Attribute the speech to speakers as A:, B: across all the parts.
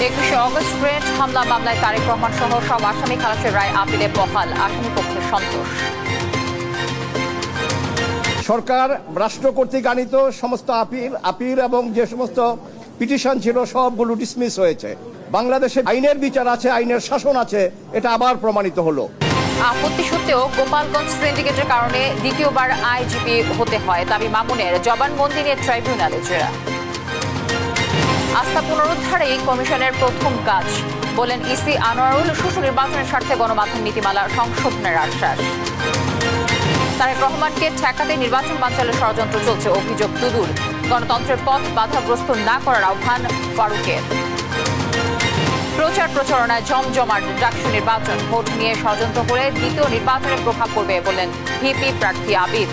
A: 21শে August grenade হামলা মামলায় তারেক রহমান সহ সব আসামি খালাসের রায় আপিলে বহাল, আসামি পক্ষে সন্তোষ।
B: সরকার রাষ্ট্র কর্তৃক আনিত সমস্ত আপিল এবং যে সমস্ত পিটিশন ছিল সবগুলো ডিসমিস হয়েছে। বাংলাদেশে আইনের বিচার আছে, আইনের শাসন আছে, এটা আবার প্রমাণিত হলো।
A: আপত্তি সত্ত্বেও গোপালগঞ্জ সিন্ডিকেটের কারণে দ্বিতীয়বার আইজিপি হতে হয়, দাবি মামুনের। জবানবন্দি নিয়ে ট্রাইব্যুনালে জেরা। আস্থা পুনরুদ্ধারেই কমিশনের প্রথম কাজ, বলেন ইসি আনোয়ারুল। সুষ্ঠু নির্বাচনের স্বার্থে গণমাধ্যম নীতিমালা সংশোধনের আশ্বাস। তারেক রহমানকে ঠেকাতে নির্বাচন বানচালের ষড়যন্ত্র চলছে, অভিযোগ দুদুর। গণতন্ত্রের পথ বাধাগ্রস্ত না করার আহ্বান ফারুকের। প্রচার প্রচারণায় জমজমাট ডাকসু নির্বাচন, ভোট নিয়ে ষড়যন্ত্র করে দ্বিতীয় নির্বাচনে প্রভাব পড়বে, বললেন ভিপি প্রার্থী আবিদ।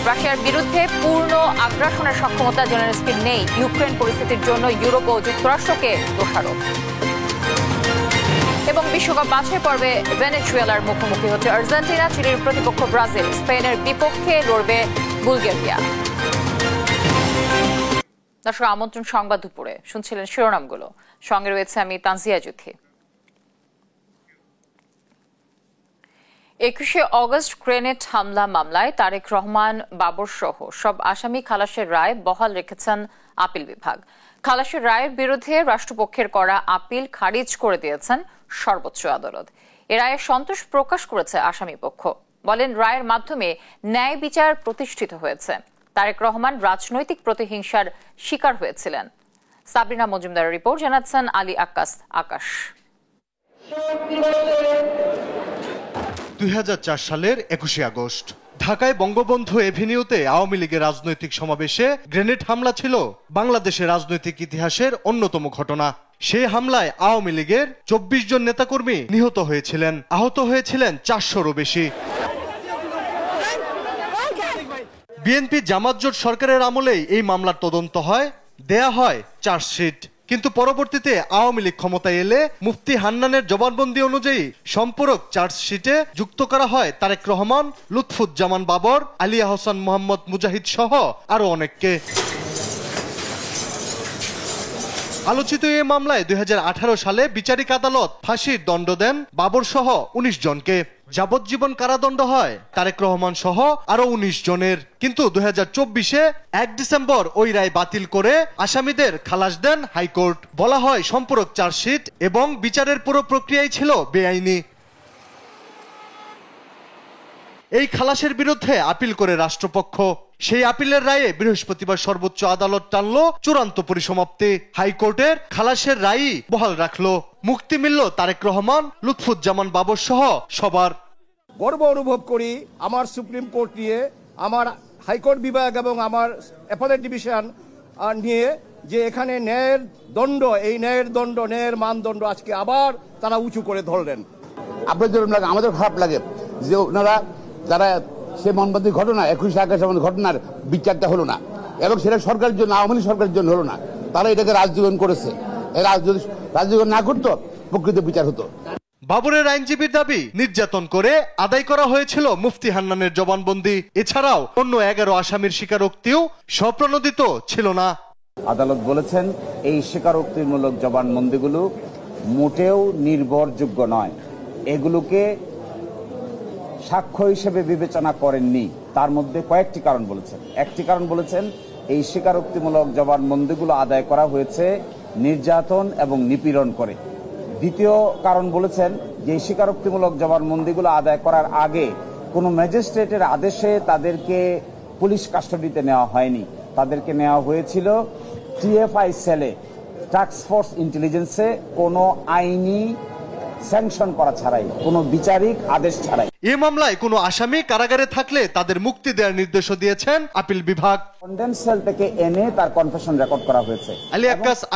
A: রাশিয়ার বিরুদ্ধে পূর্ণ আগ্রাসনের সক্ষমতা জেলেনস্কির নেই, ইউক্রেন পরিস্থিতির জন্য ইউরোপ ও যুক্তরাষ্ট্রকে দোষারোপ। এবং বিশ্বকাপ বাছাই পর্বে ভেনেজুয়েলার মুখোমুখি হচ্ছে আর্জেন্টিনা, চিলির প্রতিপক্ষ ব্রাজিল, স্পেনের বিপক্ষে লড়বে বুলগেরিয়া। দর্শক, আমন্ত্রণ সংবাদ দুপুরে শুনছিলেন শিরোনামগুলো, সঙ্গে রয়েছে আমি তানজিয়া জুথি। 21শে অগস্ট গ্রেনেড হামলা মামলায় তারেক রহমান, বাবর সহ সব আসামি খালাসের রায় বহাল রেখেছেন আপিল বিভাগ। খালাসের রায়ের বিরুদ্ধে রাষ্ট্রপক্ষের করা আপিল খারিজ করে দিয়েছেন সর্বোচ্চ আদালত। এ রায়ে সন্তোষ প্রকাশ করেছে আসামি পক্ষ, বলেন রায়ের মাধ্যমে ন্যায় বিচার প্রতিষ্ঠিত হয়েছে। তারেক রহমান রাজনৈতিক প্রতিহিংসার শিকার হয়েছিলেন। সাবরিনা মজুমদারের রিপোর্ট, জানাচ্ছেন আলী আকাশ।
C: 2004 সালের 21শে আগস্ট ঢাকায় বঙ্গবন্ধু এভিনিউতে আওয়ামী লীগের রাজনৈতিক সমাবেশে গ্রেনেড হামলা ছিল বাংলাদেশের রাজনৈতিক ইতিহাসের অন্যতম ঘটনা। সেই হামলায় আওয়ামী লীগের 24 জন নেতাকর্মী নিহত হয়েছিলেন, আহত হয়েছিলেন 400-রও বেশি। বিএনপি জামাত জোট সরকারের আমলেই এই মামলার তদন্ত হয়, দেয়া হয় চার্জশিট। কিন্তু পরবর্তীতে আওয়ামী লীগ ক্ষমতায় এলে মুফতি হান্নানের জবানবন্দি অনুযায়ী সম্পূরক চার্জশিটে যুক্ত করা হয় তারেক রহমান, লুৎফুজ্জামান বাবর, আলী আহসান মোহাম্মদ মুজাহিদ সহ আরো অনেককে। আলোচিত এই মামলায় 2018 সালে বিচারিক আদালত ফাঁসির দণ্ড দেন বাবর সহ 19 জনকে। যাবজ্জীবন কারাদণ্ড হয় তারেক রহমান সহ আরো 19 জনের। কিন্তু 2024-এ 1 ডিসেম্বর ওই রায় বাতিল করে আসামিদের খালাস দেন হাইকোর্ট। বলা হয় সম্পূরক চার্জশিট এবং বিচারের পুরো প্রক্রিয়াই ছিল বেআইনি। এই খালাসের বিরুদ্ধে আপিল করে রাষ্ট্রপক্ষ। সেই আপিলের রায়ে বৃহস্পতিবার সর্বোচ্চ আদালত টানল চূড়ান্ত পরিসমাপ্তি। হাইকোর্টের খালাসের রায়ই বহাল রাখলো। মুক্তি মিলল তারেক রহমান, লুৎফুজ্জামান বাবর সহ সবার।
B: গর্ব অনুভব করি আমার সুপ্রিম কোর্ট নিয়ে, আমার হাইকোর্ট বিভাগ এবং আমার অ্যাপেলেট ডিভিশন নিয়ে, যে এখানে ন্যায়ের দণ্ড, এই ন্যায়ের দণ্ড, ন্যায়ের মানদণ্ড আজকে আবার তারা উঁচু করে ধরলেন।
D: আপনাদের যেরকম লাগে আমাদের খারাপ লাগে যে ওনারা যারা সে মনবাদী ঘটনা 21শে আগস্ট ঘটনার বিচারটা হলো না, এবং সেটা সরকারের জন্য, আওয়ামী লীগ সরকারের জন্য হলো না, তারা এটাকে রাজজীবন করেছে। রাজজীবন না করতো প্রকৃত বিচার হতো।
C: বাবরের আইনজীবীর দাবি, নির্যাতন করে আদায় করা হয়েছিল মুফতি হান্নানের জবানবন্দি। এছাড়াও অন্য 11 আসামির স্বীকারোক্তিও স্বপ্রণোদিত ছিল না।
E: আদালত বলেছেন এই স্বীকারোক্তিমূলক জবানবন্দিগুলো মোটেও নির্ভরযোগ্য নয়, এগুলোকে সাক্ষ্য হিসেবে বিবেচনা করেননি। তার মধ্যে কয়েকটি কারণ বলেছেন। একটি কারণ বলেছেন এই স্বীকারোক্তিমূলক জবানবন্দিগুলো আদায় করা হয়েছে নির্যাতন এবং নিপীড়ন করে। দ্বিতীয় কারণ বলেছেন যে স্বীকারোক্তিমূলক জবানবন্দিগুলো আদায় করার আগে কোনো ম্যাজিস্ট্রেটের আদেশে তাদেরকে পুলিশ কাস্টডিতে নেওয়া হয়নি, তাদেরকে নেওয়া হয়েছিল টিএফআই সেলে, টাস্ক ফোর্স ইন্টেলিজেন্সে, কোনো আইনি স্যাংশন করা ছাড়াই, কোনো বিচারিক আদেশ ছাড়াই।
C: এই মামলায় কোনো আসামি কারাগারে থাকলে তাদের মুক্তি দেওয়ার নির্দেশও দিয়েছেন আপিল বিভাগ।
E: কন্ডেম সেল থেকে এনে তার কনফেশন রেকর্ড করা হয়েছে।
C: আলী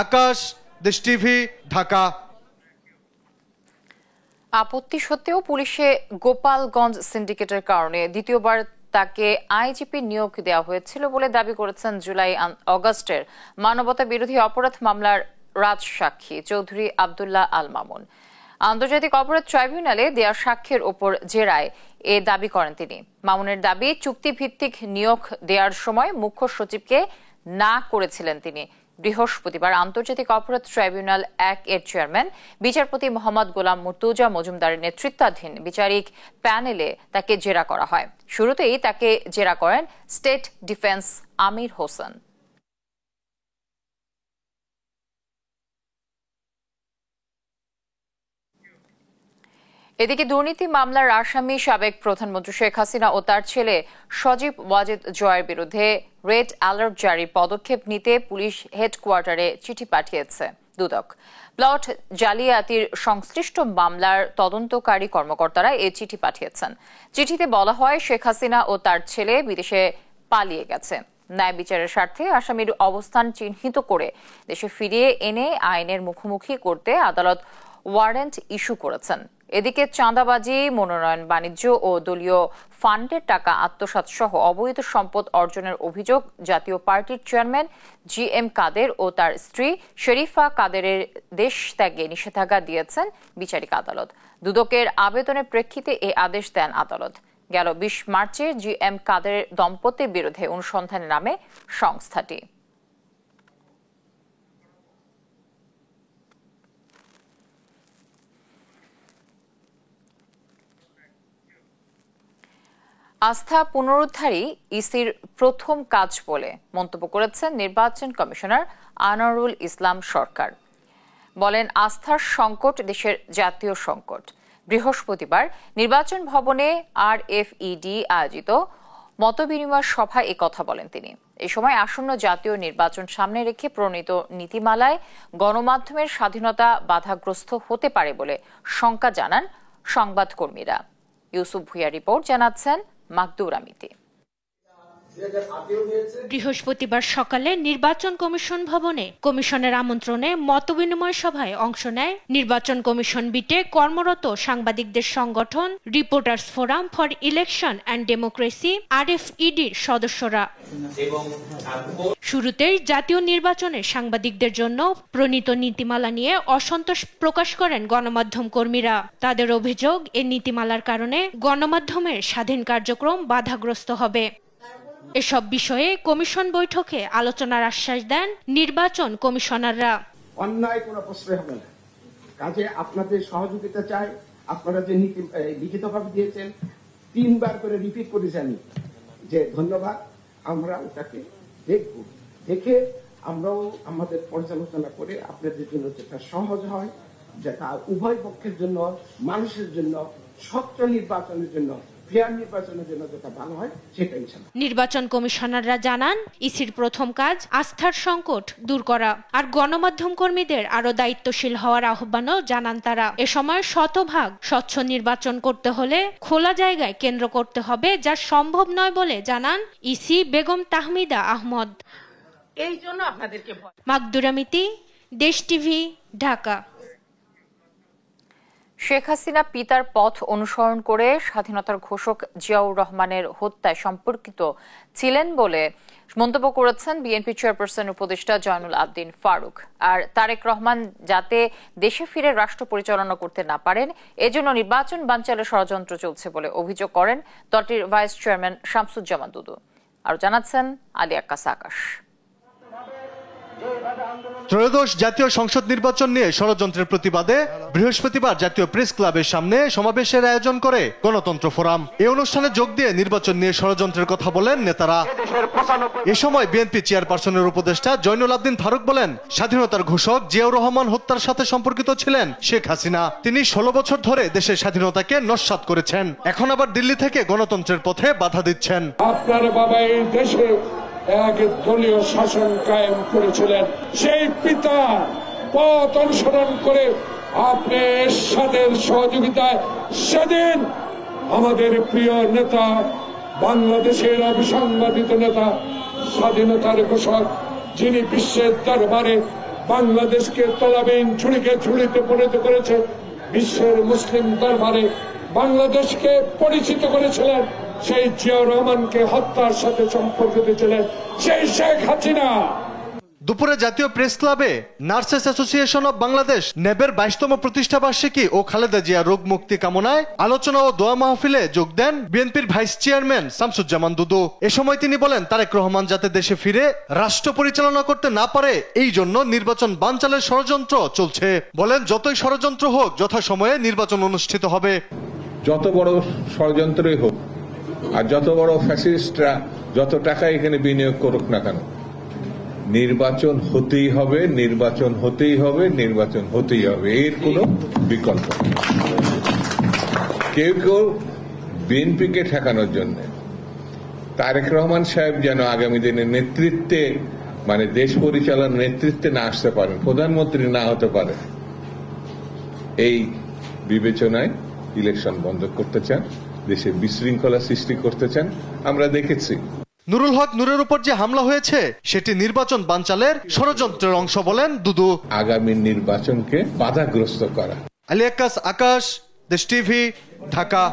C: আকাশ, দেশ টিভি, ঢাকা।
A: আপত্তি সত্ত্বেও পুলিশে গোপালগঞ্জ সিন্ডিকেটের কারণে দ্বিতীয়বার তাকে আইজিপি নিয়োগ দেওয়া হয়েছিল বলে দাবি করেছেন জুলাই অগস্টের মানবতা বিরোধী অপরাধ মামলার রাজসাক্ষী চৌধুরী আব্দুল্লাহ আল মামুন। আন্তর্জাতিক অপরাধ ট্রাইব্যুনালে দেয়া সাক্ষ্যের ওপর জেরায় এ দাবি করেন তিনি। মামুনের দাবি, চুক্তিভিত্তিক নিয়োগ দেওয়ার সময় মুখ্য সচিবকে না করেছিলেন তিনি। বৃহস্পতিবার আন্তর্জাতিক অপরাধ ট্রাইব্যুনাল ১ এর চেয়ারম্যান বিচারপতি মোহাম্মদ গোলাম মুর্তজা মজুমদারের নেতৃত্বাধীন বিচারিক প্যানেলে তাকে জেরা করা হয়। শুরুতেই তাকে জেরা করেন স্টেট ডিফেন্স আমির হোসেন। এদিকে দুর্নীতি মামলার আসামি সাবেক প্রধানমন্ত্রী শেখ হাসিনা ও তার ছেলে সজীব ওয়াজেদ জয়ের বিরুদ্ধে রেড অ্যালার্ট জারির পদক্ষেপ নিতে পুলিশ হেডকোয়ার্টারে চিঠি পাঠিয়েছে দুদক। প্লট জালিয়াতির সংশ্লিষ্ট মামলার তদন্তকারী কর্মকর্তারা এই চিঠি পাঠিয়েছেন। চিঠিতে বলা হয়, শেখ হাসিনা ও তার ছেলে বিদেশে পালিয়ে গেছে। ন্যায় বিচারের স্বার্থে আসামির অবস্থান চিহ্নিত করে দেশে ফিরিয়ে এনে আইনের মুখোমুখি করতে আদালত ওয়ারেন্ট ইস্যু করেছেন। এদিকে চাঁদাবাজি, মনোনয়ন বাণিজ্য ও দলীয় ফান্ডের টাকা আত্মসাৎ সহ অবৈধ সম্পদ অর্জনের অভিযোগ জাতীয় পার্টির চেয়ারম্যান GM কাদের ও তার স্ত্রী শরীফা কাদেরের দেশ ত্যাগে নিষেধাজ্ঞা দিয়েছেন বিচারিক আদালত। দুদকের আবেদনের প্রেক্ষিতে এই আদেশ দেন আদালত। গেল ২০ মার্চে GM কাদের দম্পতির বিরুদ্ধে অনুসন্ধানে নামে সংস্থাটি। আস্থা পুনরুদ্ধারই ইসির প্রথম কাজ বলে মন্তব্য করেছেন নির্বাচন কমিশনার আনোয়ারুল ইসলাম সরকার। বলেন, আস্থার সংকট দেশের জাতীয় সংকট। বৃহস্পতিবার নির্বাচন ভবনে RFED আয়োজিত মতবিনিময় সভায় কথা বলেন তিনি। এই সময় আসন্ন জাতীয় নির্বাচন সামনে রেখে প্রণীত নীতিমালায় গণমাধ্যমের স্বাধীনতা বাধাগ্রস্ত হতে পারে বলে শঙ্কা জানান সংবাদকর্মীরা। ইউসুফ ভুইয়া রিপোর্ট, জানাচ্ছেন মাকদুরা মিতি।
F: বৃহস্পতিবার সকালে নির্বাচন কমিশন ভবনে কমিশনের আমন্ত্রণে মতবিনিময় সভায় অংশ নেয় নির্বাচন কমিশন বিটে কর্মরত সাংবাদিকদের সংগঠন reporters forum for election and democracy RFEDর সদস্যরা। শুরুতেই জাতীয় নির্বাচনে সাংবাদিকদের জন্য প্রণীত নীতিমালা নিয়ে অসন্তোষ প্রকাশ করেন গণমাধ্যম কর্মীরা। তাদের অভিযোগ, এই নীতিমালার কারণে গণমাধ্যমের স্বাধীন কার্যক্রম বাধাগ্রস্ত হবে। এসব বিষয়ে কমিশন বৈঠকে আলোচনার আশ্বাস দেন নির্বাচন কমিশনাররা।
G: অন্যায় কোনো প্রশ্রয় হবে না, কাজে আপনাদের সহযোগিতা চাই। আপনারা যে নীতি লিখিতভাবে দিয়েছেন, 3 বার করে রিপিট করে জানি যে ধন্যবাদ। আমরা ওটাকে দেখব, দেখে আমরাও আমাদের পর্যালোচনা করে আপনাদের জন্য যেটা সহজ হয়, যেটা উভয় পক্ষের জন্য, মানুষের জন্য, স্বচ্ছ নির্বাচনের জন্য,
F: নির্বাচন কমিশনাররা জানান, ইসির প্রথম কাজ আস্থার সংকট দূর করা আর গণমাধ্যম কর্মীদের আরো দায়িত্বশীল হওয়ার আহ্বানও জানান তারা। এ সময় শতভাগ স্বচ্ছ নির্বাচন করতে হলে খোলা জায়গায় কেন্দ্র করতে হবে, যা সম্ভব নয় বলে জানান ইসি বেগম তাহমিদা আহমদ।
H: এই জন্য আপনাদেরকে
F: মাকদুরা মিতি, দেশ টিভি, ঢাকা।
A: শেখ হাসিনা পিতার পথ অনুসরণ করে স্বাধীনতার ঘোষক জিয়াউর রহমানের হত্যায় সম্পর্কিত ছিলেন বলে মন্তব্য করেছেন বিএনপি চেয়ারপারসন উপদেষ্টা জয়নুল আবদিন ফারুক। আর তারেক রহমান যাতে দেশে ফিরে রাষ্ট্র পরিচালনা করতে না পারেন, এজন্য নির্বাচন বানচালের ষড়যন্ত্র চলছে বলে অভিযোগ করেন দলটির ভাইস চেয়ারম্যান শামসুজ্জামান দুদু। আর জানাচ্ছেন আলী আক্কাস আকাশ।
C: ত্রয়োদশ জাতীয় সংসদ নির্বাচন নিয়ে ষড়যন্ত্রের প্রতিবাদে বৃহস্পতিবার জাতীয় প্রেস ক্লাবের সামনে সমাবেশের আয়োজন করে গণতন্ত্র ফোরাম। এই অনুষ্ঠানে যোগ দিয়ে নির্বাচন নিয়ে ষড়যন্ত্রের কথা বলেন নেতারা। এ সময় বিএনপি চেয়ারপারসনের উপদেষ্টা জয়নুল আবদিন ফারুক বলেন, স্বাধীনতার ঘোষক জিয়াউর রহমান হত্যার সাথে সম্পর্কিত ছিলেন শেখ হাসিনা। তিনি 16 বছর ধরে দেশের স্বাধীনতাকে নস্যাৎ করেছেন, এখন আবার দিল্লি থেকে গণতন্ত্রের পথে বাধা দিচ্ছেন।
I: আপনার বাবা এই দেশে এক দলীয় শাসন কায়েম করেছিলেন, সেই পিতা পথ অনুসরণ করে আপনি এরশাদের সহযোগিতায় সেদিন আমাদের প্রিয় নেতা, বাংলাদেশের অবিসংবাদিত নেতা, স্বাধীনতার ঘোষক, যিনি বিশ্বের দরবারে বাংলাদেশকে তলাবিহীন ঝুড়িকে ঝুড়িতে পরিণত করেছে, বিশ্বের মুসলিম দরবারে বাংলাদেশকে পরিচিত করেছিলেন, সেই জিয়াউর রহমানকে হত্যার সাথে সম্পর্কিত ছিলেন সেই শেখ হাসিনা।
C: দুপুরে জাতীয় প্রেস ক্লাবে নার্সেস অ্যাসোসিয়েশন অব বাংলাদেশ ন্যাবের 22তম প্রতিষ্ঠাবার্ষিকী ও খালেদা জিয়া রোগ মুক্তি কামনায় আলোচনা ও দোয়া মাহফিলে যোগ দেন বিএনপির ভাইস চেয়ারম্যান শামসুজ্জামান দুদু। এ সময় তিনি বলেন, তারেক রহমান যাতে দেশে ফিরে রাষ্ট্র পরিচালনা করতে না পারে এই জন্য নির্বাচন বানচালের ষড়যন্ত্র চলছে। বলেন, যতই ষড়যন্ত্র হোক যথাসময়ে নির্বাচন অনুষ্ঠিত হবে।
J: যত বড় ষড়যন্ত্রই হোক আর যত বড় ফ্যাসিস্টরা যত টাকা এখানে বিনিয়োগ করুক না কেন, নির্বাচন হতেই হবে, নির্বাচন হতেই হবে, নির্বাচন হতেই হবে, এর কোনো বিকল্প নেই। কেউ কেউ বিএনপিকে ঠেকানোর জন্য তারেক রহমান সাহেব যেন আগামী দিনে নেতৃত্বে মানে দেশ পরিচালনার নেতৃত্বে না আসতে পারেন, প্রধানমন্ত্রী না হতে পারে, এই বিবেচনায় ইলেকশন বন্ধ করতে চান, দেশে বিশৃঙ্খলা সৃষ্টি করতে চান। আমরা দেখেছি
C: নুরুল হক নূরের উপর যে হামলা হয়েছে সেটি নির্বাচন বানচালের ষড়যন্ত্রের অংশ বলেন দুদু।
J: আগামী নির্বাচনকে বাধাগ্রস্ত করা।
C: আলী আকাশ, দেশ টিভি, ঢাকা।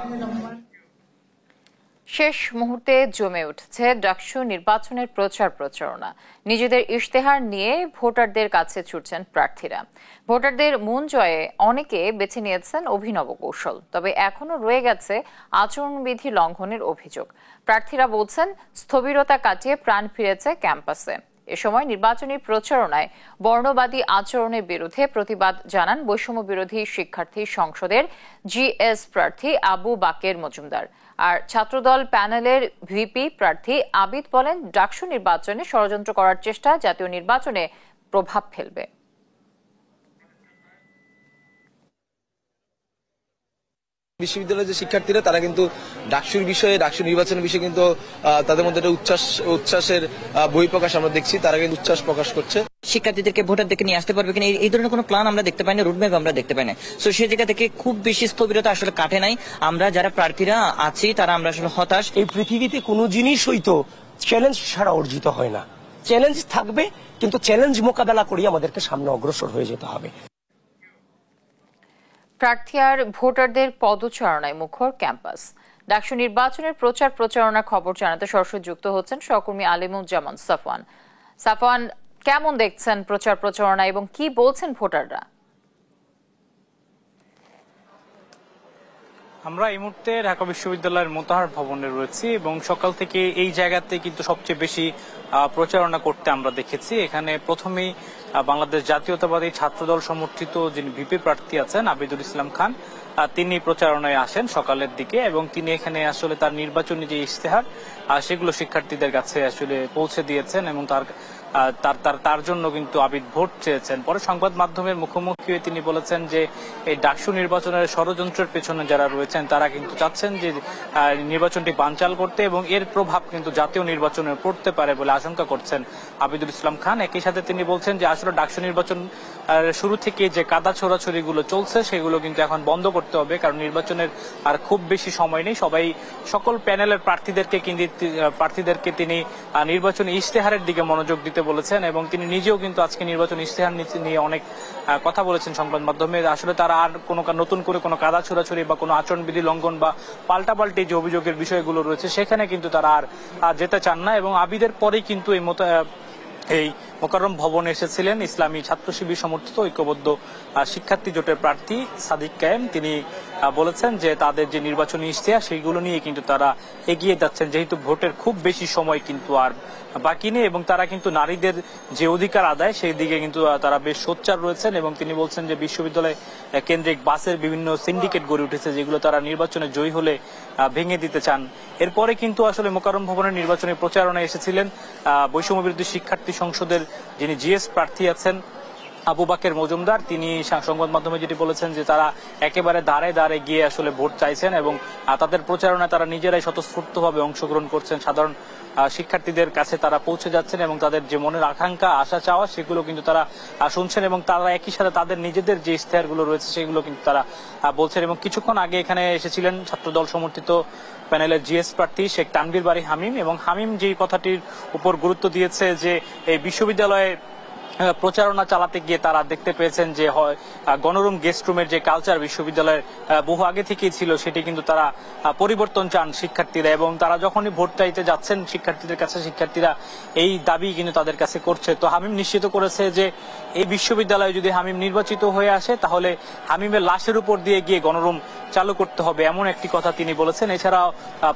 A: শেষ মুহূর্তে জমে উঠেছে ডাকসু নির্বাচনের প্রচার প্রচারণা। নিজেদের ইশতেহার নিয়ে ভোটারদের কাছে ছুটছেন প্রার্থীরা। ভোটারদের মন জয়ে অনেকে বেছে নিয়েছেন অভিনব কৌশল, তবে এখনো রয়ে গেছে আচরণবিধি লঙ্ঘনের অভিযোগ। প্রার্থীরা বলছেন, স্থবিরতা কাটিয়ে প্রাণ ফিরেছে ক্যাম্পাসে। এ সময় নির্বাচনী প্রচারণায় বর্ণবাদী আচরণের বিরুদ্ধে প্রতিবাদ জানান বৈষম্য বিরোধী শিক্ষার্থী সংসদের জিএস প্রার্থী আবু বাকের মজুমদার। আর ছাত্রদল প্যানেলের ভিপি প্রার্থী আবিদ বলেন, ডাকসু নির্বাচনে ষড়যন্ত্র করার চেষ্টা জাতীয় নির্বাচনে প্রভাব ফেলবে।
K: বিশ্ববিদ্যালয়ের যে শিক্ষার্থীরা তারা কিন্তু ডাকসুর বিষয়ে, ডাকসু নির্বাচনের বিষয়ে কিন্তু তাদের মধ্যে একটা উচ্ছ্বাসের বহিঃপ্রকাশ আমরা দেখছি। তারা কিন্তু উচ্ছ্বাস প্রকাশ করছে।
L: শিক্ষার্থীদেরকে ভোটারদেরকে নিয়ে আসতে পারবে কিনা এই ধরনের কোনো প্ল্যান আমরা দেখতে পাই না, রোডম্যাপ আমরা দেখতে পাই না। সো সেই জায়গা থেকে খুব বেশি স্থবিরতা আসলে কাটে নাই। আমরা যারা প্রার্থীরা আছি তারা আমরা আসলে হতাশ।
M: এই পৃথিবীতে কোনো জিনিসই তো চ্যালেঞ্জ ছাড়া অর্জিত হয় না। চ্যালেঞ্জ থাকবে, কিন্তু চ্যালেঞ্জ মোকাবেলা করে আমাদেরকে সামনে অগ্রসর হয়ে যেতে হবে।
A: প্রার্থী আর ভোটারদের পদচারণায় মুখর ক্যাম্পাস। ডাকসু নির্বাচনের প্রচার প্রচারণার খবর জানাতে সরাসরি যুক্ত হচ্ছেন সহকর্মী আলিমুজ্জামান সাফওয়ান। সাফওয়ান, কেমন দেখছেন প্রচার প্রচারণা এবং কি বলছেন ভোটাররা?
N: আমরা এই মুহূর্তে ঢাকা বিশ্ববিদ্যালয়ের মোতাহার ভবনে রয়েছি এবং সকাল থেকে এই জায়গাতে কিন্তু সবচেয়ে বেশি প্রচারণা করতে আমরা দেখেছি। এখানে প্রথমেই বাংলাদেশ জাতীয়তাবাদী ছাত্রদল সমর্থিত যিনি ভিপি প্রার্থী আছেন আবিদুল ইসলাম খান, তিনি প্রচারণায় আসেন সকালের দিকে এবং তিনি এখানে আসলে তার নির্বাচনী যে ইশতেহার সেগুলো শিক্ষার্থীদের কাছে আসলে পৌঁছে দিয়েছেন এবং তার জন্য কিন্তু আবিদ ভোট চেয়েছেন। পরে সংবাদ মাধ্যমের মুখোমুখি হয়ে তিনি বলেছেন যে এই ডাকসু নির্বাচনের ষড়যন্ত্রের পেছনে যারা রয়েছেন তারা কিন্তু চাচ্ছেন যে নির্বাচনটি বানচাল করতে এবং এর প্রভাব কিন্তু জাতীয় নির্বাচনে পড়তে পারে বলে আশঙ্কা করছেন আবিদুল ইসলাম খান। একই সাথে তিনি বলছেন যে আসলে ডাকসু নির্বাচন শুরু থেকে যে কাদা ছোড়াছড়িগুলো চলছে সেগুলো কিন্তু এখন বন্ধ করতে হবে, কারণ নির্বাচনের আর খুব বেশি সময় নেই। সকল প্যানেলের প্রার্থীদেরকে তিনি নির্বাচনী ইশতেহারের দিকে মনোযোগ দিতে বলেছেন এবং তিনি নিজেও কিন্তু আজকে নির্বাচন ইশতেহার নিয়ে অনেক কথা বলেছেন সংবাদ মাধ্যমে। আসলে তারা আর কোনো নতুন করে কোনো কাদা ছোড়াছড়ি বা কোনো আচরণবিধি লঙ্ঘন বা পাল্টাপাল্টি যে অভিযোগের বিষয়গুলো রয়েছে সেখানে কিন্তু তারা আর যেতে চান না। এবং আবিদের পরেই কিন্তু এই মোকাররম ভবনে এসেছিলেন ইসলামী ছাত্র শিবির সমর্থিত ঐক্যবদ্ধ শিক্ষার্থী জোটের প্রার্থী সাদিক কায়েম। তিনি বলেছেন যে তাদের যে নির্বাচনী ইশতেহার সেইগুলো নিয়ে কিন্তু তারা এগিয়ে যাচ্ছেন, যেহেতু ভোটের খুব বেশি সময় কিন্তু আর বাকি নেই এবং তারা কিন্তু নারীদের যে অধিকার আদায় সেই দিকে কিন্তু তারা বেশ সোচ্চার রয়েছেন। এবং তিনি বলছেন যে বিশ্ববিদ্যালয় কেন্দ্রিক বাসের বিভিন্ন সিন্ডিকেট গড়ে উঠেছে যেগুলো তারা নির্বাচনে জয়ী হলে ভেঙে দিতে চান। এরপরে কিন্তু আসলে মোকাররম ভবনের নির্বাচনী প্রচারণায় এসেছিলেন বৈষম্য বিরোধী শিক্ষার্থী সংসদের যিনি জিএস প্রার্থী আছেন আবু বাকের মজুমদার। তিনি সংবাদ মাধ্যমে যেটি বলেছেন যে তারা একেবারে দাঁড়ে দাঁড়ে গিয়ে আসলে ভোট চাইছেন এবং তাদের প্রচারণায় তারা নিজেরাই স্বতঃস্ফূর্তভাবে অংশগ্রহণ করছেন। সাধারণ শিক্ষার্থীদের কাছে তারা পৌঁছে যাচ্ছেন এবং তাদের যে মনের আকাঙ্ক্ষা আশা চাওয়া সেগুলো কিন্তু তারা শুনছেন এবং তারা একই সাথে তাদের নিজেদের যে ইশতেহারগুলো রয়েছে সেগুলো কিন্তু তারা বলছেন। এবং কিছুক্ষণ আগে এখানে এসেছিলেন ছাত্রদল সমর্থিত প্যানেলের জিএস প্রার্থী শেখ তানভীর বারী হামিম এবং হামিম যেই কথাটির উপর গুরুত্ব দিয়েছে যে এই বিশ্ববিদ্যালয়ে প্রচারণা চালাতে গিয়ে তারা দেখতে পেয়েছেন যে গণরুম গেস্ট রুমের যে কালচার বিশ্ববিদ্যালয়ের বহু আগে থেকেই ছিল সেটি কিন্তু তারা পরিবর্তন চান শিক্ষার্থীরা, এবং তারা যখনই ভোট চাইতে যাচ্ছেন শিক্ষার্থীদের কাছে শিক্ষার্থীরা এই দাবি কিন্তু তাদের কাছে করছে। তো হামিম নিশ্চিত করেছে যে এই বিশ্ববিদ্যালয়ে যদি হামিম নির্বাচিত হয়ে আসে তাহলে হামিমের লাশের উপর দিয়ে গিয়ে গণরুম চালু করতে হবে, এমন একটি কথা তিনি বলেছেন। এছাড়াও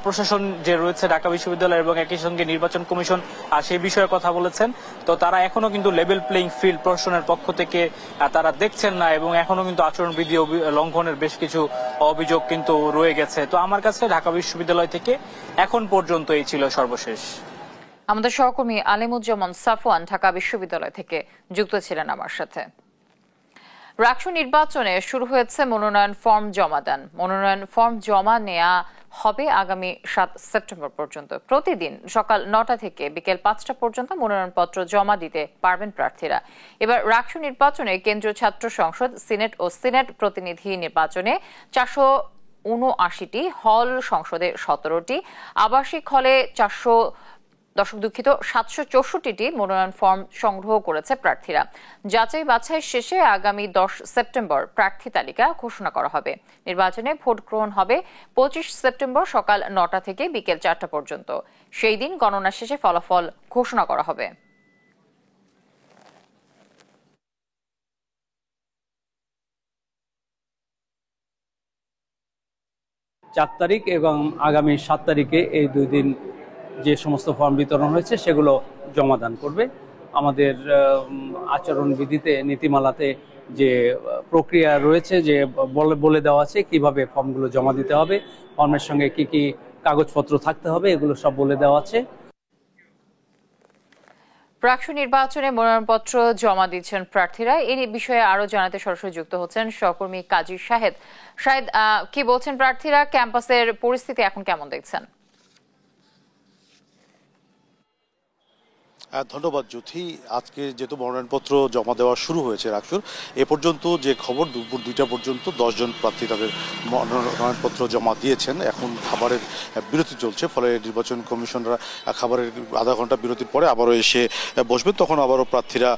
N: প্রশাসন যে রয়েছে ঢাকা বিশ্ববিদ্যালয় এবং একই সঙ্গে নির্বাচন কমিশন সেই বিষয়ে কথা বলেছেন। তো তারা এখনো কিন্তু লেভেল প্লেইং ফিল্ড প্রশাসনের পক্ষ থেকে তারা দেখছেন না, এবং এখনো কিন্তু আচরণবিধি লঙ্ঘনের বেশ কিছু অভিযোগ কিন্তু রয়ে গেছে। তো আমার কাছে ঢাকা বিশ্ববিদ্যালয় থেকে এখন পর্যন্ত এই ছিল সর্বশেষ।
A: আমাদের সহকর্মী আলিমুজ্জামান সাফওয়ান ঢাকা বিশ্ববিদ্যালয় থেকে যুক্ত ছিলেন আমার সাথে। রাকসু নির্বাচনে শুরু হয়েছে মনোনয়ন ফর্ম জমাদান। মনোনয়ন ফর্ম জমা নেওয়া হবে আগামী 7 সেপ্টেম্বর পর্যন্ত। প্রতিদিন সকাল 9টা থেকে বিকেল 5টা পর্যন্ত মনোনয়নপত্র জমা দিতে পারবেন প্রার্থীরা। এবার রাকসু নির্বাচনে কেন্দ্রীয় ছাত্র সংসদ, সিনেট ও সিনেট প্রতিনিধি নির্বাচনে 479টি, হল সংসদে 17টি, আবাসিক হলে 764টি মনোনয়ন ফর্ম সংগ্রহ করেছে প্রার্থীরা। যাচাই বাছাই শেষে আগামী 10 সেপ্টেম্বর প্রার্থী তালিকা ঘোষণা করা হবে। নির্বাচনে ভোট গ্রহণ হবে 25 সেপ্টেম্বর সকাল 9টা থেকে বিকেল 4টা পর্যন্ত। সেই দিন গণনা শেষে ফলাফল ঘোষণা করা হবে।
O: 4 তারিখ এবং আগামী 7 তারিখে এই 2 দিন যে সমস্ত ফর্ম বিতরণ হয়েছে সেগুলো জমাদান করবে। আমাদের আচরণবিধিতে, নীতিমালাতে যে প্রক্রিয়া রয়েছে, যে বলে দেওয়া আছে কিভাবে ফর্মগুলো জমা দিতে হবে, ফর্মের সঙ্গে কি কি কাগজপত্র থাকতে হবে, এগুলো সব বলে দেওয়া আছে।
A: রাকসু নির্বাচনে মনোনয়নপত্র জমা দিচ্ছেন প্রার্থীরা। এই বিষয়ে আরো জানাতে সরাসরি যুক্ত হচ্ছেন সহকর্মী কাজী শাহেদ। শাহেদ, কি বলছেন প্রার্থীরা? ক্যাম্পাসের পরিস্থিতি এখন কেমন দেখছেন?
P: ধন্যবাদ জ্যোতি। আজকে যেহেতু মনোনয়নপত্র জমা দেওয়া শুরু হয়েছে রাকসুর, এ পর্যন্ত যে খবর দুপুর 2টা পর্যন্ত 10 জন প্রার্থী তাদের মনোনয়নপত্র জমা দিয়েছেন। এখন খাবারের বিরতি চলছে, ফলে নির্বাচন কমিশনরা খাবারের আধা ঘন্টা বিরতির পরে আবারও এসে বসবেন, তখন আবারও প্রার্থীরা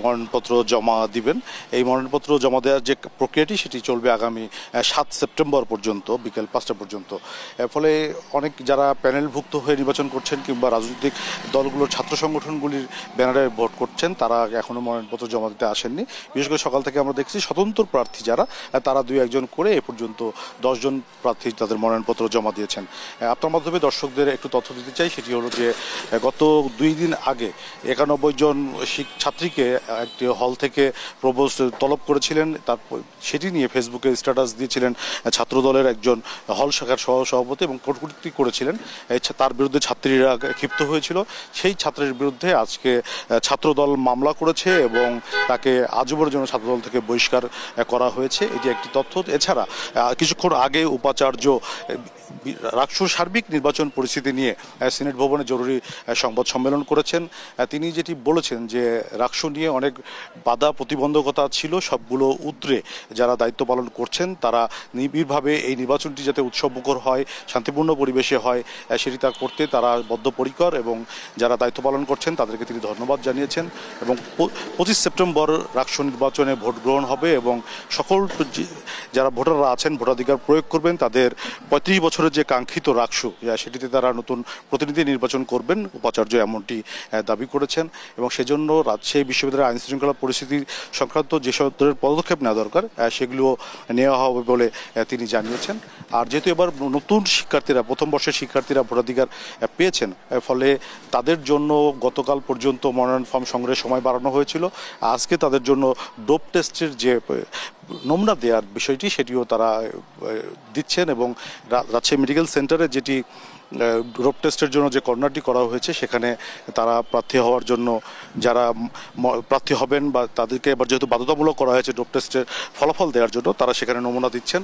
P: মনোনয়নপত্র জমা দিবেন। এই মনোনয়নপত্র জমা দেওয়ার যে প্রক্রিয়াটি সেটি চলবে আগামী 7 সেপ্টেম্বর পর্যন্ত বিকেল 5টা পর্যন্ত। ফলে অনেক যারা প্যানেলভুক্ত হয়ে নির্বাচন করছেন কিংবা রাজনৈতিক দলগুলোর ছাত্র সংগঠন ব্যানারে ভোট করছেন, তারা এখনো মনোনয়নপত্র জমা দিতে আসেননি। বিশেষ করে সকাল থেকে আমরা দেখছি স্বতন্ত্র প্রার্থী যারা, তারা 2-1 করে এ পর্যন্ত 10 জন প্রার্থী তাদের মনোনয়নপত্র জমা দিয়েছেন। আপনার মাধ্যমে দর্শকদের একটু তথ্য দিতে চাই, সেটি হলো যে গত 2 দিন আগে 91 জন ছাত্রীকে একটি হল থেকে প্রবোস্ট তলব করেছিলেন। তারপর সেটি নিয়ে ফেসবুকে স্ট্যাটাস দিয়েছিলেন ছাত্রদলের একজন হল শাখার সহসভাপতি এবং কটূক্তি করেছিলেন। তার বিরুদ্ধে ছাত্রীরা ক্ষিপ্ত হয়েছিল। সেই ছাত্রের বিরুদ্ধে আজকে ছাত্রদল মামলা করেছে এবং তাকে আজীবনের জন্য ছাত্রদল থেকে বহিষ্কার করা হয়েছে। এটি একটি তথ্য। এছাড়া কিছুক্ষণ আগে উপাচার্য রাকসুর সার্বিক নির্বাচন পরিস্থিতি নিয়ে সিনেট ভবনে জরুরি সংবাদ সম্মেলন করেছেন। তিনি যেটি বলেছেন যে রাকসু নিয়ে অনেক বাধা প্রতিবন্ধকতা ছিল, সবগুলো উতরে যারা দায়িত্ব পালন করছেন তারা নিবিড়ভাবে এই নির্বাচনটি যাতে উৎসবমুখর হয়, শান্তিপূর্ণ পরিবেশে হয়, সেটি তা করতে তারা বদ্ধপরিকর, এবং যারা দায়িত্ব পালন করছেন তাদেরকে তিনি ধন্যবাদ জানিয়েছেন। এবং 25 সেপ্টেম্বর রাকসু নির্বাচনে ভোট গ্রহণ হবে এবং সকল যারা ভোটাররা আছেন ভোটাধিকার প্রয়োগ করবেন, তাদের 35 বছরের যে কাঙ্ক্ষিত রাকসু সেটিতে তারা নতুন প্রতিনিধি নির্বাচন করবেন, উপাচার্য এমনটি দাবি করেছেন। এবং সেজন্য রাজশাহী বিশ্ববিদ্যালয়ের আইন শৃঙ্খলা পরিস্থিতি সংক্রান্ত যেসব ধরনের পদক্ষেপ নেওয়া দরকার সেগুলো নেওয়া হবে বলে তিনি জানিয়েছেন। আর যেহেতু এবার নতুন শিক্ষার্থীরা, প্রথম বর্ষের শিক্ষার্থীরা ভোটাধিকার পেয়েছেন, ফলে তাদের জন্য গতকাল পর্যন্ত মনোনয়ন ফর্ম সংগ্রহের সময় বাড়ানো হয়েছিল। আজকে তাদের জন্য ডোপ টেস্টের যে নমুনা দেওয়ার বিষয়টি সেটিও তারা দিচ্ছেন। এবং রাজশাহী মেডিকেল সেন্টারে যেটি ডোপ টেস্টের জন্য যে কর্নারটি করা হয়েছে, সেখানে তারা প্রার্থী হওয়ার জন্য যারা প্রার্থী হবেন বা তাদেরকে এবার যেহেতু বাধ্যতামূলক করা হয়েছে ডোপ টেস্টের ফলাফল দেওয়ার জন্য, তারা সেখানে নমুনা দিচ্ছেন।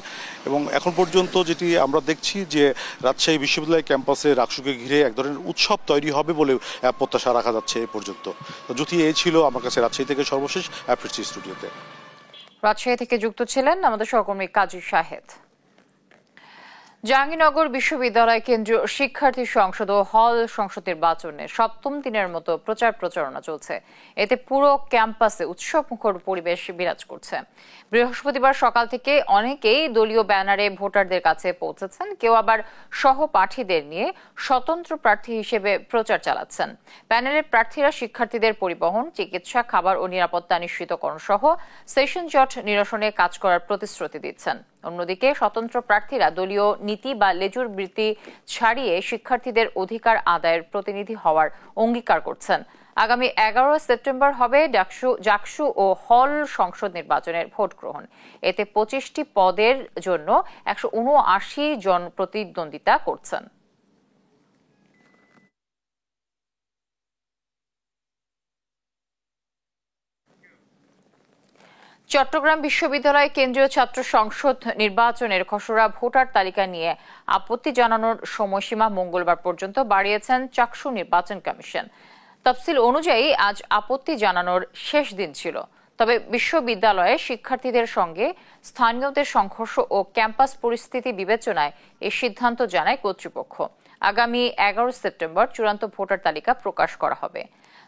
P: এবং এখন পর্যন্ত যেটি আমরা দেখছি যে রাজশাহী বিশ্ববিদ্যালয় ক্যাম্পাসে রাকসুকে ঘিরে এক ধরনের উৎসব তৈরি হবে বলে প্রত্যাশা রাখা যাচ্ছে এ পর্যন্ত। তো যদি এই ছিল আমার কাছে রাজশাহী থেকে সর্বশেষ। ফিরছি স্টুডিওতে।
A: রাজশাহী থেকে যুক্ত ছিলেন আমাদের সহকর্মী কাজী শাহেদ। জাহাঙ্গীরনগর বিশ্ববিদ্যালয় কেন্দ্রীয় শিক্ষার্থী সংসদ ও হল সংসদ নির্বাচনে সপ্তম দিনের মতো প্রচারণা চলছে। এতে পুরো ক্যাম্পাসে উৎসবমুখর পরিবেশ বিরাজ করছে। বৃহস্পতিবার সকাল থেকে অনেকেই দলীয় ব্যানারে ভোটারদের কাছে পৌঁছেছেন, কেউ আবার সহপাঠীদের নিয়ে স্বতন্ত্র প্রার্থী হিসেবে প্রচার চালাচ্ছেন। প্যানেলের প্রার্থীরা শিক্ষার্থীদের পরিবহন, চিকিৎসা, খাবার ও নিরাপত্তা নিশ্চিতকরণ সহ সেশন জট নিরসনে কাজ করার প্রতিশ্রুতি দিচ্ছেন। অন্যদিকে স্বতন্ত্র প্রার্থীরা দলীয় নীতি বা লেজুর বৃত্তি ছাড়িয়ে শিক্ষার্থীদের অধিকার আদায়ের প্রতিনিধি হওয়ার অঙ্গীকার করছেন। আগামী 11 সেপ্টেম্বর হবে জাকসু ও হল সংসদ নির্বাচনের ভোট গ্রহণ। এতে 25টি পদের জন্য 179 জন প্রতিদ্বন্দ্বিতা করছেন। চট্টগ্রাম বিশ্ববিদ্যালয় কেন্দ্রীয় ছাত্র সংসদ নির্বাচনের খসড়া ভোটার তালিকা নিয়ে আপত্তি জানানোর সময়সীমা মঙ্গলবার পর্যন্ত বাড়িয়েছেন চাকসু নির্বাচন কমিশন। তফসিল অনুযায়ী আজ আপত্তি জানানোর শেষ দিন ছিল। তবে বিশ্ববিদ্যালয়ে শিক্ষার্থীদের সঙ্গে স্থানীয়দের সংঘর্ষ ও ক্যাম্পাস পরিস্থিতি বিবেচনায় এই সিদ্ধান্ত জানায় কর্তৃপক্ষ। আগামী 11 সেপ্টেম্বর চূড়ান্ত ভোটার তালিকা প্রকাশ করা হবে।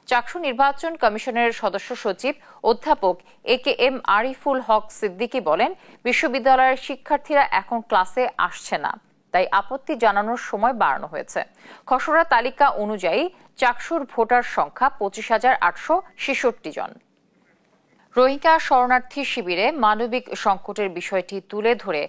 A: চাকসু নির্বাচন কমিশনের সদস্য সচিব অধ্যাপক AKM আরিফুল হক সিদ্দিকী বলেন, বিশ্ববিদ্যালয়ের শিক্ষার্থীরা এখন ক্লাসে আসছে না, তাই আপত্তি জানানোর সময় বাড়ানো হয়েছে। খসড়া তালিকা অনুযায়ী চাকসুর ভোটার সংখ্যা 25,866 জন। রোহিঙ্গা শরণার্থী শিবিরে মানবিক সংকটের বিষয়টি তুলে ধরে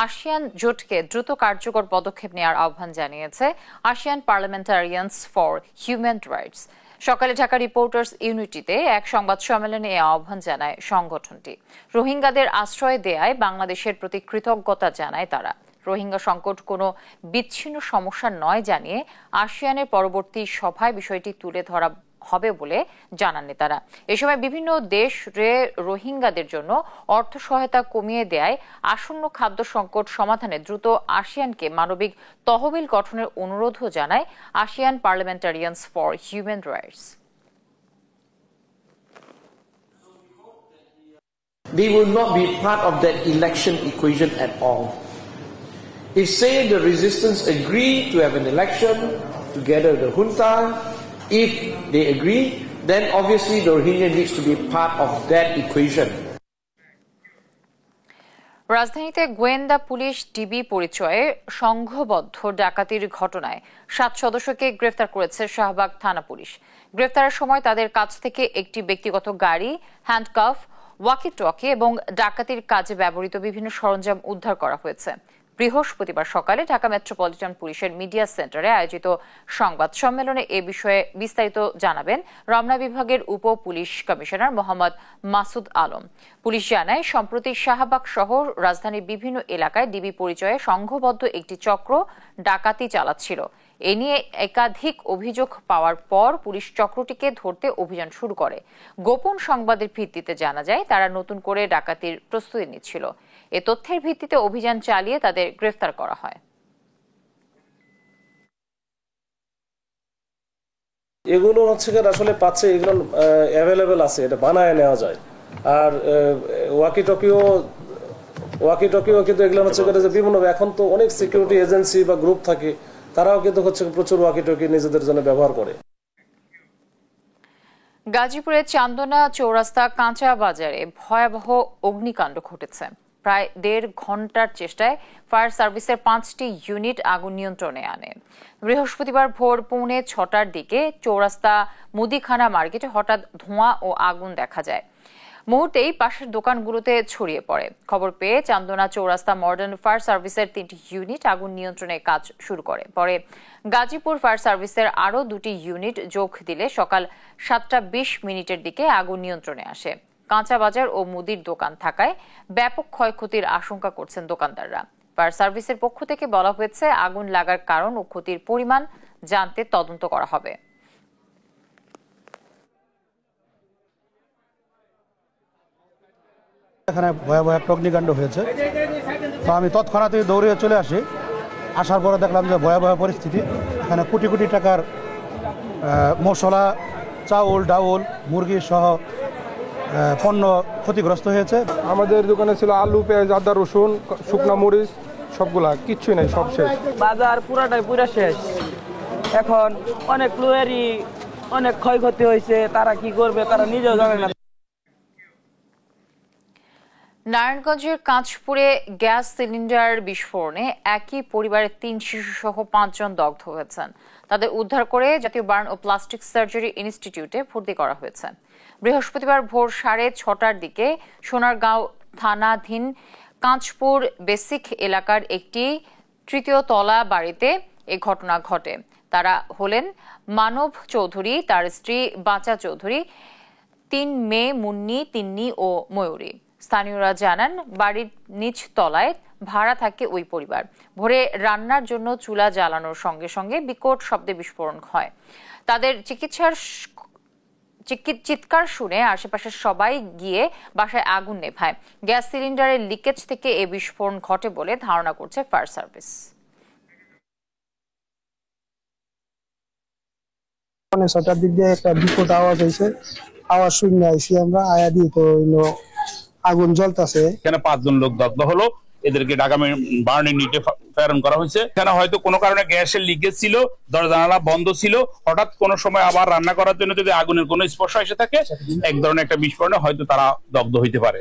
A: আসিয়ান জোটকে দ্রুত কার্যকর পদক্ষেপ নেওয়ার আহ্বান জানিয়েছে ASEAN parliamentarians for human rights. সকালে ঢাকা রিপোর্টার্স ইউনিটিতে এক সংবাদ সম্মেলনে এই আহ্বান জানায় সংগঠনটি। রোহিঙ্গাদের আশ্রয় দেয়ায় বাংলাদেশের প্রতি কৃতজ্ঞতা জানায় তারা। রোহিঙ্গা সংকট কোনো বিচ্ছিন্ন সমস্যা নয় জানিয়ে আসিয়ানের পরবর্তী সভায় বিষয়টি তুলে ধরা হবে বলে জানান নেতারা। এ সময় বিভিন্ন দেশে রোহিঙ্গাদের জন্য অর্থ সহায়তা কমিয়ে দেয়, আসন্ন খাদ্য সংকট সমাধানে দ্রুত আসিয়ানকে মানবিক তহবিল গঠনের অনুরোধও জানায় ASEAN parliamentarians for human rights.
Q: They will not be part of that election equation at all. If, say, the resistance agree to have an election together with the junta, if they agree, then obviously the Rohingya needs to be part of that equation.
A: রাজধানীতে গোয়েন্দা police DB পরিচয়ে সংঘবদ্ধ ডাকাতির ঘটনায় 7 সদস্যকে গ্রেফতার করেছে শাহবাগ থানা পুলিশ। গ্রেফতারের সময় তাদের কাছ থেকে একটি ব্যক্তিগত গাড়ি, হ্যান্ডকাফ, ওয়াকি টকি এবং ডাকাতির কাজে ব্যবহৃত বিভিন্ন সরঞ্জাম উদ্ধার করা হয়েছে। বৃহস্পতিবার সকালে ঢাকা মেট্রোপলিটন পুলিশের মিডিয়া সেন্টারে আয়োজিত সংবাদ সম্মেলনে এ বিষয়ে বিস্তারিত জানাবেন রমনা বিভাগের উপ police commissioner Mohammad Masud Alam. Police জানায়, সম্প্রতি শাহবাগ সহ রাজধানীর বিভিন্ন এলাকায় ডিবি পরিচয়ে সংঘবদ্ধ একটি চক্র ডাকাতি চালাচ্ছিল। এ নিয়ে একাধিক অভিযোগ পাওয়ার পর পুলিশ চক্রটিকে ধরতে অভিযান শুরু করে। গোপন সংবাদের ভিত্তিতে জানা যায় তারা নতুন করে ডাকাতির প্রস্তুতি নিচ্ছিল। এ তথ্যের ভিত্তিতে অভিযান চালিয়ে তাদের গ্রেফতার করা হয়।
R: এগুলো হচ্ছে আসলে পাচ্ছে, এগুলো অ্যাভেলেবেল আছে, এটা বানায় নেওয়া যায়। আর ওয়াকি টকিও কিন্তু এগুলো হচ্ছে যে বিভিন্ন, এখন তো অনেক সিকিউরিটি এজেন্সি বা গ্রুপ থাকে, তারাও কিন্তু হচ্ছে প্রচুর ওয়াকি টকি নিজেদের জন্য ব্যবহার করে।
A: গাজীপুরের চান্দনা চৌরাস্তা কাঁচা বাজারে ভয়াবহ অগ্নিকাণ্ড ঘটেছে। প্রায় 1.5 ঘন্টার চেষ্টায় ফায়ার সার্ভিসের 5টি ইউনিট আগুন নিয়ন্ত্রণে আনে। বৃহস্পতিবার ভোর 6:45 দিকে চৌরাস্তা মুদিখানা মার্কেটে হঠাৎ ধোঁয়া ও আগুন দেখা যায়। মুহূর্তেই পাশের দোকানগুলোতে ছড়িয়ে পড়ে। খবর পেয়ে চান্দনা চৌরাস্তা মডার্ন ফায়ার সার্ভিসের 3টি ইউনিট আগুন নিয়ন্ত্রণে কাজ শুরু করে। পরে গাজীপুর ফায়ার সার্ভিসের আরও 2টি ইউনিট যোগ দিলে সকাল 7:20 দিকে আগুন নিয়ন্ত্রণে আসে। কাঁচা বাজার ও মুদির দোকান থাকায় ব্যাপক ক্ষয়ক্ষতির আশঙ্কা করছেন দোকানদাররা। ফায়ার সার্ভিসের পক্ষ থেকে বলা হয়েছে, আগুন লাগার কারণ ও ক্ষতির পরিমাণ জানতে তদন্ত করা হবে।
S: এখানে ভয়াবহ একটা অগ্নিকাণ্ড হয়েছে, তো আমি তৎক্ষণাৎ দৌড়ে চলে আসি। আসার পরে দেখলাম যে ভয়াবহ পরিস্থিতি। এখানে কোটি কোটি টাকার মশলা, চাউল, ডাউল, মুরগি সহ পণ্য ক্ষতিগ্রস্ত হয়েছে।
T: আমাদের দোকানে ছিল আলু, পেঁয়াজ, আদা, রসুন, শুকনা মরিচ সবগুলা কিচ্ছুই নাই, সব শেষ।
U: বাজার পুরাটাই পুরা শেষ। এখন অনেক লোকেরই অনেক ক্ষয়ক্ষতি হয়েছে, তারা কি করবে তারা নিজেও জানে না।
A: নারায়ণগঞ্জের কাঁচপুরে গ্যাস সিলিন্ডার বিস্ফোরণে একই পরিবারের 3 শিশু সহ 5 জন দগ্ধ হয়েছেন। তাদের উদ্ধার করে জাতীয় বার্ন ও প্লাস্টিক সার্জারি ইনস্টিটিউটে ভর্তি করা হয়েছে। বৃহস্পতিবার ভোর 6:30টার দিকে সোনারগাঁও থানাধীন কাঁচপুর বেসিক এলাকার একটি 3য় তলা বাড়িতে এই ঘটনা ঘটে। তারা হলেন মানব চৌধুরী, তার স্ত্রী বাঁচা চৌধুরী, 3 মেয়ে মুন্নি, তিন্নি ও ময়ূরী। স্থানীয়রা জানান বাড়ির নিচ তলায় ভাড়া থাকে ওই পরিবার। ভোরে রান্নার জন্য চুলা জ্বালানোর সঙ্গে সঙ্গে বিকট শব্দে বিস্ফোরণ হয়। তাদের চিৎকার শুনে আশেপাশের সবাই গিয়ে বাসায় আগুন নেভায়। গ্যাস সিলিন্ডারের লিকেজ থেকে এই বিস্ফোরণ ঘটে বলে ধারণা করছে ফায়ার সার্ভিস।
V: ছটার দিক দিয়ে একটা বিকট আওয়াজ হয়েছে, আওয়াজ শুনে আইসি আমরা, আয়া দিয়ে তো আগুন জ্বলতেছে।
W: এখানে 5 জন লোক দগ্ধ হলো, এদেরকে ঢাকা বার্ন ইউনিটে প্রেরণ করা হয়েছে। এখানে হয়তো কোনো কারণে গ্যাসের লিকেজ ছিল, দরজা জানালা বন্ধ ছিল, হঠাৎ কোনো সময় আবার রান্না করার জন্য যদি আগুনের কোনো স্পর্শ এসে থাকে, এক ধরনের একটা বিস্ফোরণে হয়তো তারা দগ্ধ হইতে পারে।